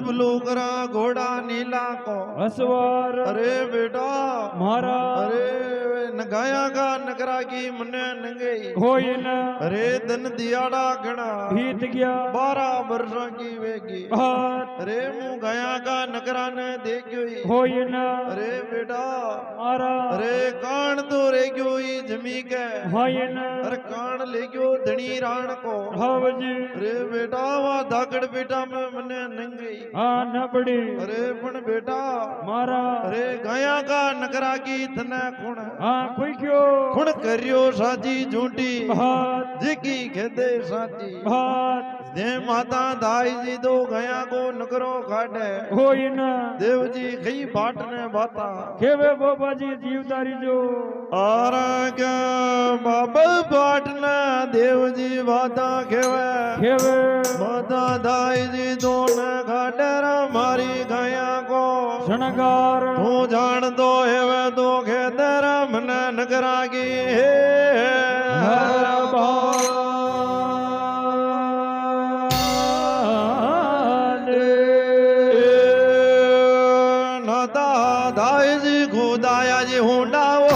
बलूकरा घोड़ा नीला को असवार अरे बेटा मारा अरे नगाया का नगरा की मने नंगे होई न अरे धन दियाड़ा घना बीत गया 12 वर्षों की वेगी हाथ अरे मुँह गया का नगरा ने देखी होई न अरे बेटा मारा अरे कान तो रे गयो ई जमी के होई न अरे कान ले गयो धनी राण को हाव जी अरे बेटा वा धाकड़ बेटा में मने नंगे हाँ न पड़ी अरे पण बेटा मारा अरे गया का नगरा की थने खुण हाँ कोई क्यों खुण करियो साची झूठी हाथ जिकी खेदे साची हाथ दे माता दाई जी दो गया को नगरो खाटे होई न देव जी खई बाट ने बाता केवे बाबा जी जीवदारी जो आराग बाबा बाट ने देव जी बाता खेवे केवे माता दाई जी दो ने खाटे रा मारी गया को शणगार तू जान दो हेवे दो खेदे रा मने नगरा की हर नाता दाई जी खुदाया जी हुंडा वो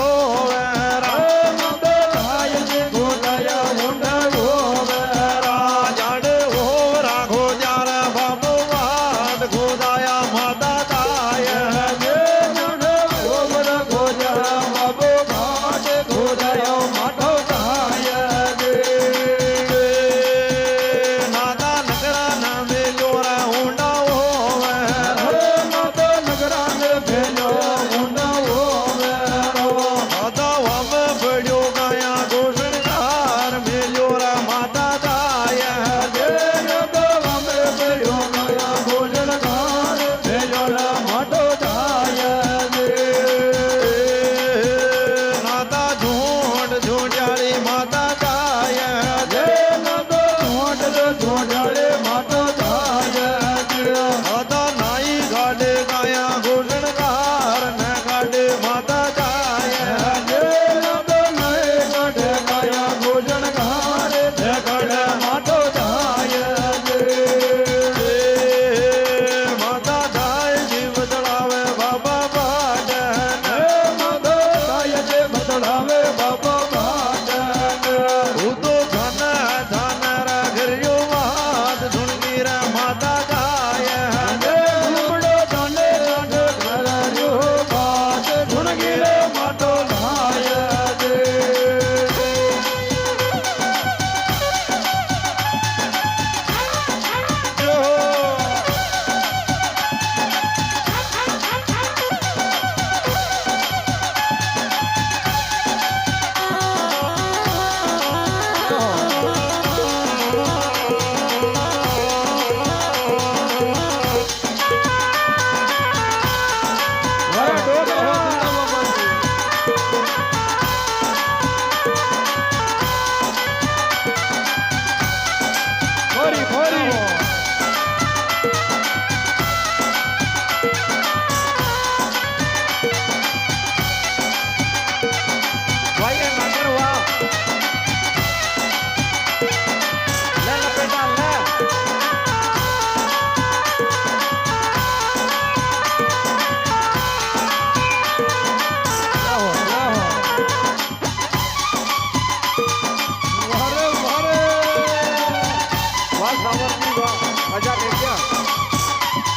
મજા લઈ ગયા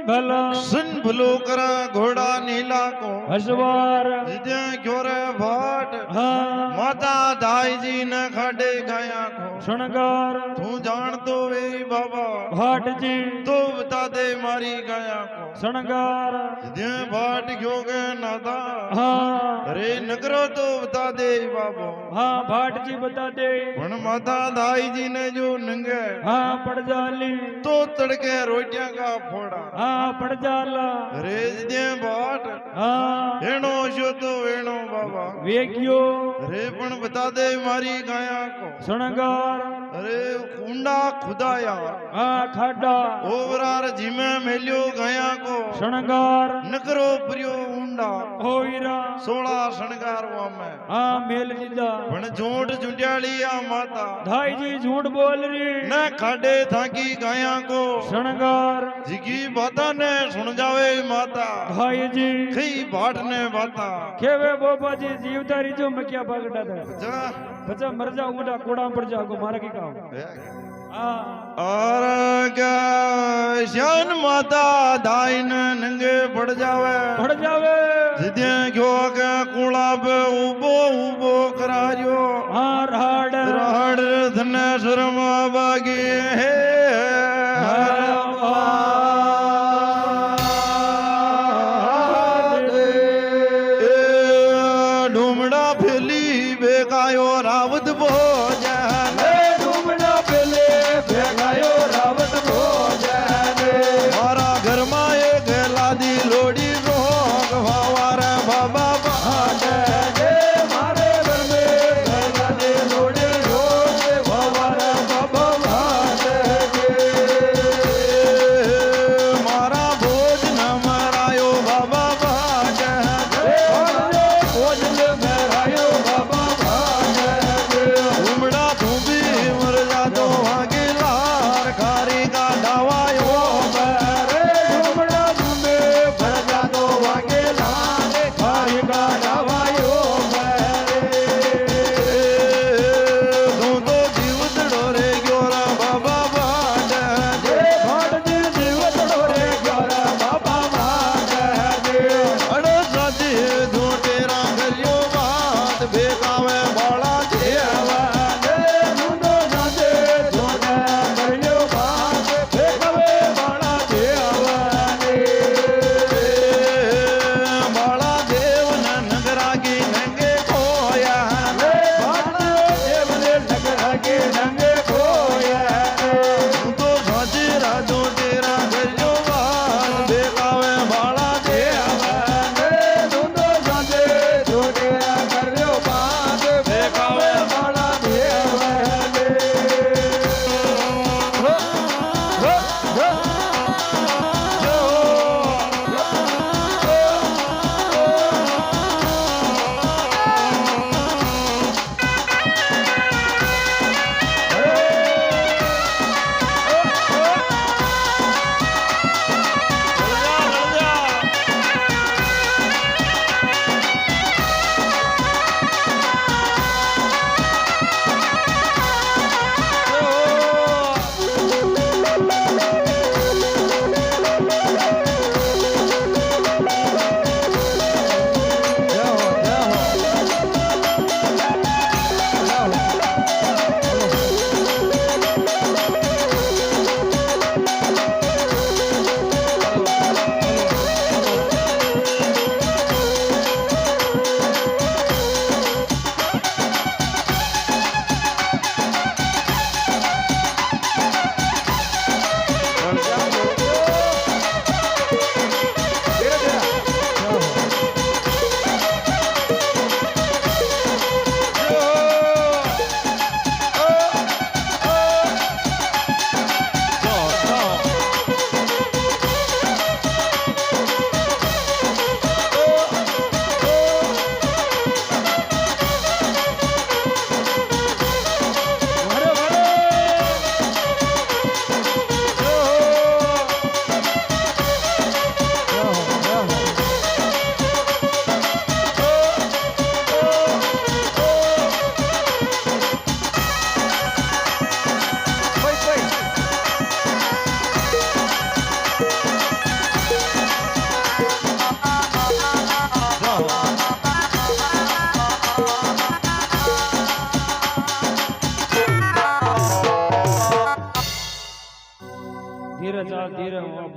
भला सुन भलो करा घोड़ा नीला को हसवार जिदे क्योरे भाट हाँ माता दाई जी न खाडे गाया को शणगार तू जान तो वे बाबा भाट जी तो बता दे मारी गाया को शणगार जिदे भाट क्यों गए नादा हाँ अरे नगरो तो बता दे बाबा हाँ भाट जी बता दे पण माता दाई जी ने जो नंगे हाँ पड़ जाली तो तड़के रोटियां का फोड़ा हाँ पड़ जाला अरे जिदे भाट हाँ वेणो शो तो वेणो बाबा वेग्यो अरे पण बता दे मारी गाया को शणगार अरे कुंडा खुदाया हाँ खाडा ओवरार जिमे मेल्यो गाया को शणगार नकरो प्रियो ऊंडा होईरा 16 शणगार में हाँ मेल दीदा पण झूठ झुंड्याली आ माता धाई जी झूठ बोल रही न खाडे थाकी गाया को शणगार जिकी बाता ने सुन जावे माता भाई जी खई बाट ने बाता केवे बाबा जी जीवदारी जो मैं क्या पकड़ा था जा बच्चा मर जा उड़ा कोड़ा पड़ जाओ मारा की काम हाँ और क्या शान माता दाइन नंगे पड़ जावे पड़ जावे जिदे क्यों के कुड़ा पे उबो उबो करायो हाँ राड राड धने शर्मा बागी है ढूमड़ा फैली बेगायो रावत भोजन डूबना पहले भेगायो रावत भोजन मारा घर में एक लादी लोड़ी रोग वावार बाबा भाट दे मारे घर में भेगा दे लोड़े रोज भवर बाबा भाट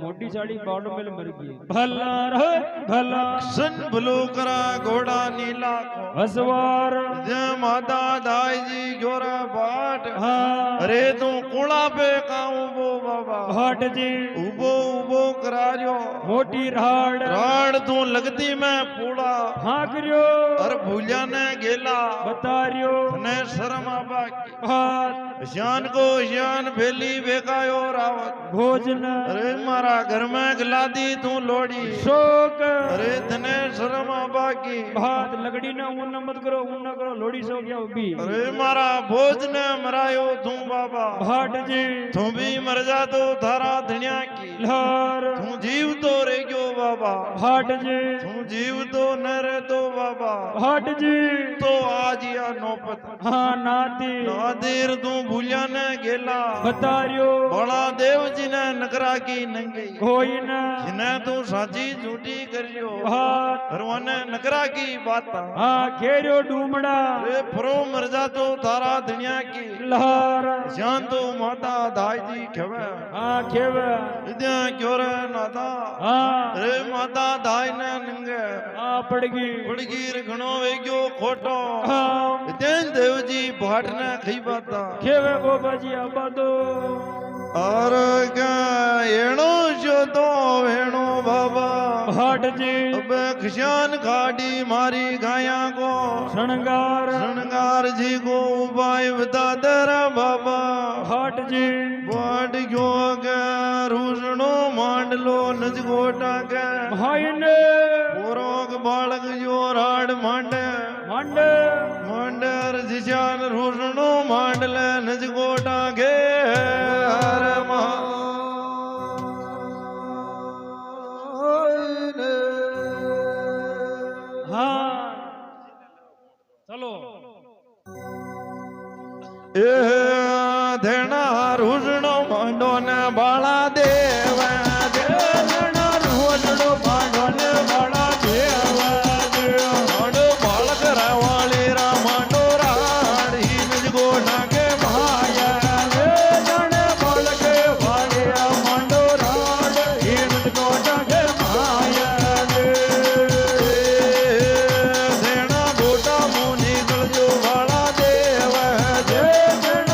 मोटी साड़ी बाड़ो में मर गई भला रे भला सन भलो करा घोड़ा नीला को हसवार जय माता दाई जी जोरा बाट हाँ अरे तू कुड़ा पे का उबो बाबा भाट जी उबो उबो करा जो मोटी राड़ राड़ तू लगती मैं पूड़ा हाँ करियो अर भूलिया ने गेला बता रियो ने शर्म आबा की भात शान को शान भेली बेकायो रावत भोजन अरे मारा घर में गलादी तू लोड़ी शोक अरे तने शर्म आबा की भात लगड़ी ना उन मत करो उन ना करो लोड़ी सो गया उबी अरे मारा भोज ने मरायो तू बाबा भाट जी तू भी मर जा तो थारा धनिया की लहर तू जीव तो रे गयो बाबा भाट जी तू जीव तो न रे तो बाबा भाट जी तो आज या नौबत हाँ नाती नादिर तू भूलिया ने गेला बता रियो बड़ा देव जी ने नकरा की नंगी कोई ना जिन्हें तू साची झूठी करियो भात अरवाने नकरा की बात हाँ खेरियो डूमड़ा रे फरो मर जा तो थारा दुनिया की लहर जान तो माता दाई जी खेवे हाँ खेवे इद्या क्यों रे नाथा हाँ रे माता दाई ने नंगे हाँ पड़गी पड़गीर घणो वेग्यो खोटो हाँ इतेन देव जी भाट ने खई बाता खेवे बाबा जी आबादो और क्या एणो जो तो वेणो बाबा भाट जी अब खिशान खाड़ी मारी गाया को शृंगार श्रृंगार जी को उपाय बता तेरा बाबा भाट जी बाट क्यों के रूसणो मांडलो नज गोटा के भाई ने पोरोक बालक जो राड मांडे मंडे मांडर जिशान रूसणो मांडले नज गोटा के हर हाँ चलो ए धेना रूसणो मांडो ने बाला देव देवना रोजड़ो भाड़ो ने बड़ा देव मांडो बालक रावाली रा मांडो राड़ी नज गोटा के माया रे जने बोल के भाड़िया मंडो राड हिंद कोटा के माया रे देना गोटा मुनि गल जो बाला देव देवना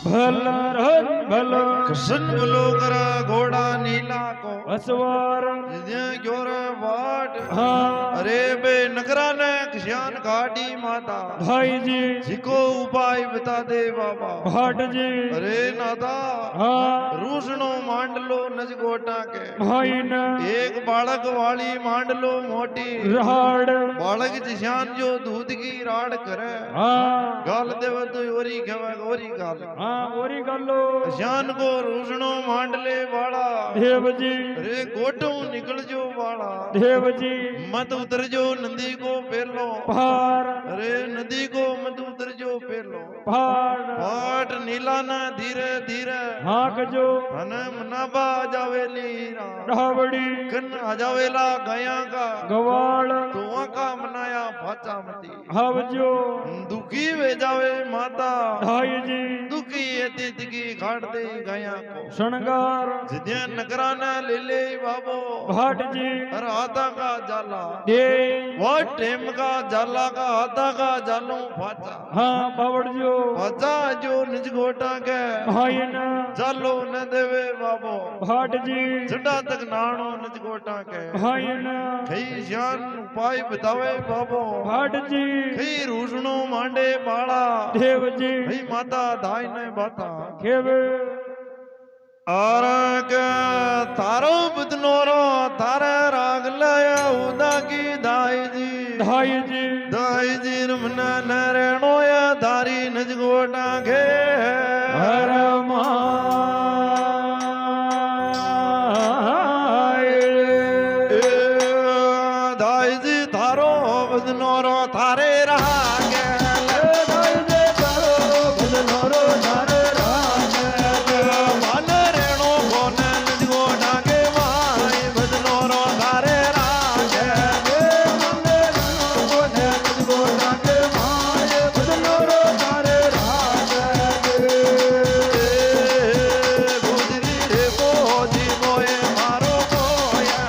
ભલા રજ ભલો કૃષ્ણ બોલો કર ઘોડા નીલા કો અસવાર જે ગયોર વાટ હા અરે બે નગરા ને જ્ઞાન ગાડી માતા ભાઈજી જીકો ઉપાય બતા દે બાબા ભાટજી અરે નાતા હા રૂસણો માંડલો નજ ગોટા કે ભાઈને એક બાળક વાળી માંડલો મોટી રાડ બાળક जिशान जो दूध की राड करे હા गाल देव तो ओरी खवा ओरी गाल હા ઓરી ગાલો शान को रूसणो मांडले वाला દેવજી रे गोटू निकल जो वाला દેવજી मत उतर जो नदी को पेलो પાર अरे नदी को मत उतर जो पेलो પાર पाट नीला ना धीरे धीरे હાકજો अन मनाबा जावेली रा ડાવડી कन आजावेला गया का ગવાળ तो का मनाया भाचा मती આવજો दुखी वे जावे माता ભાઈજી दुखी अतीत की खाट दे गया को શણગાર जिद्या नगरा न ले ले बाबो ભાટજી हर हाथा का जाला દે वो टेम का जाला का हाथा का जालो भाचा હા પાવડજો भाचा जो निज गोटा के ભાઈને जालो न देवे बाबो ભાટજી जड़ा तक नाणो निज गोटा के ભાઈને कई जान उपाय बतावे बाबो ભાટજી कई रूसणो मांडे बाड़ा દેવજી कई माता धाई ने बाता કેવે आरक तारो बदनोरो तारे राग लाया उदा की दाई जी ભાઈજી रमना नरेणो या धारी नज गोटा घे હર માય दाई जी थारो बदनोरो थारे रहा गे मन रेणो कोन नज गोटा के माई बदनोरो थारे राग गुजरी रे बोझी मोए मारो बोया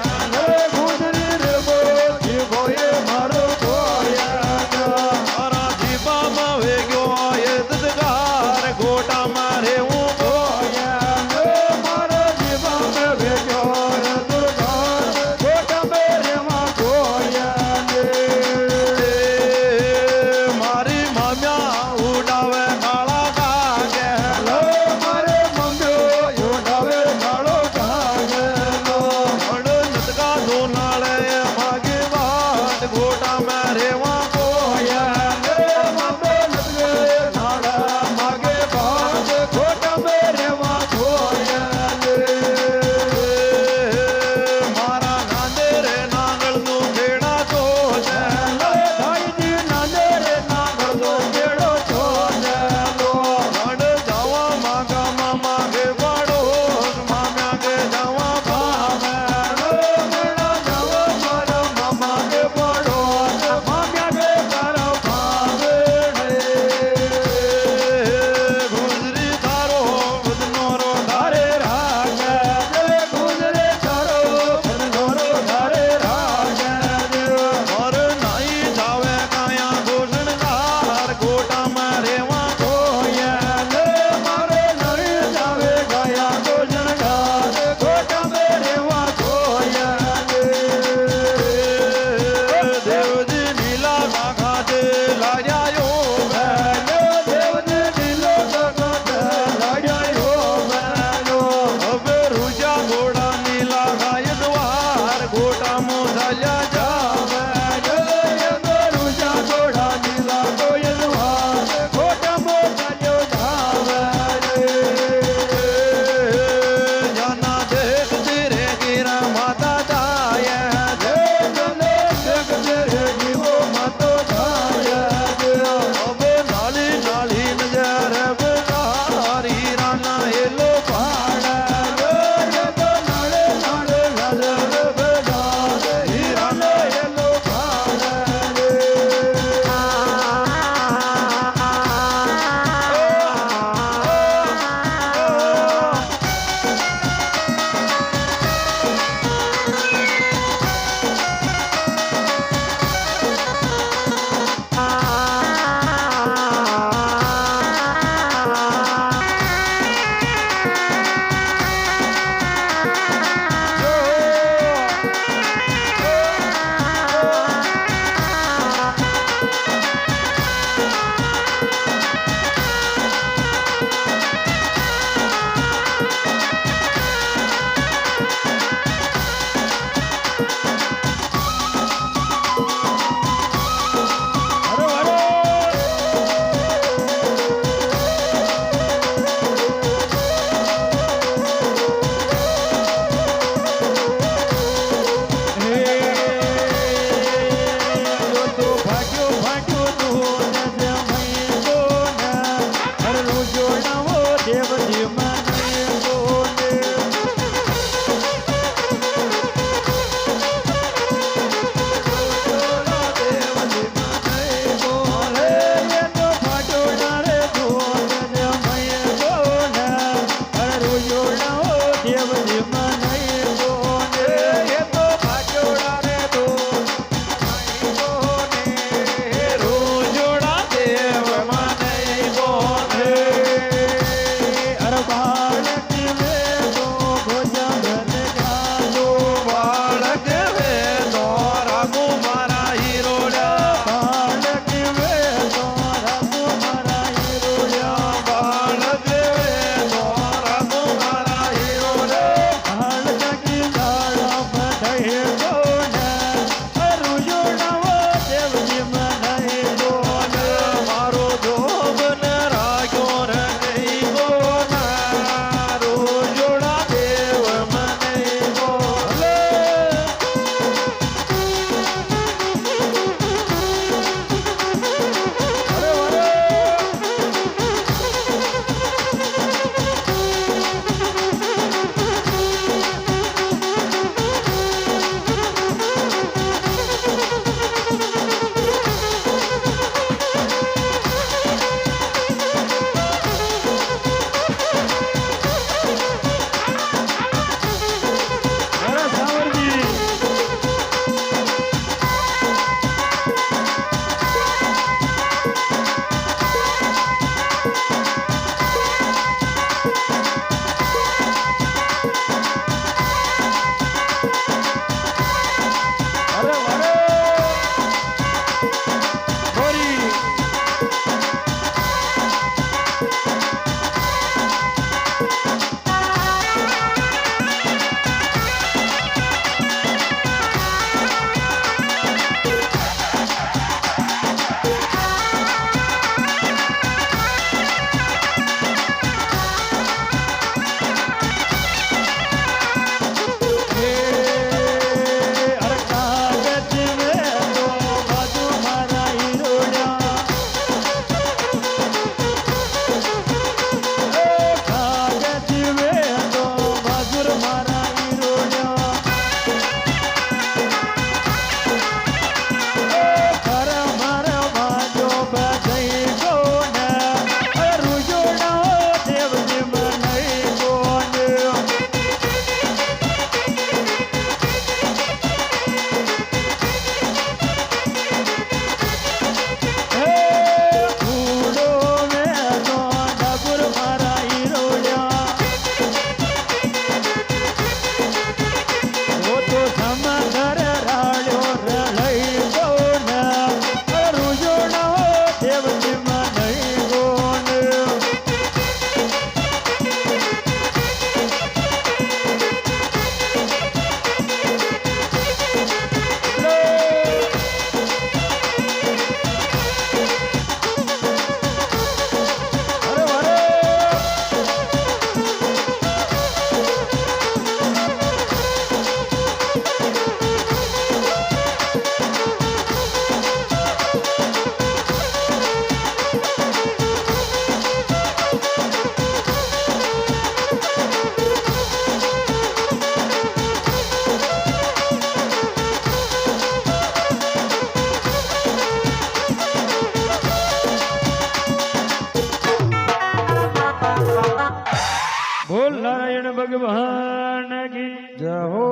ભગવાન કી જય હો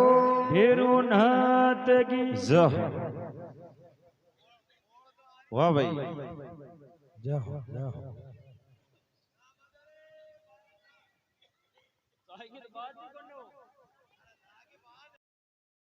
ભેરુનાથ કી જય હો વાહ ભાઈ જય હો જય હો સાહેબ બાજી કોનો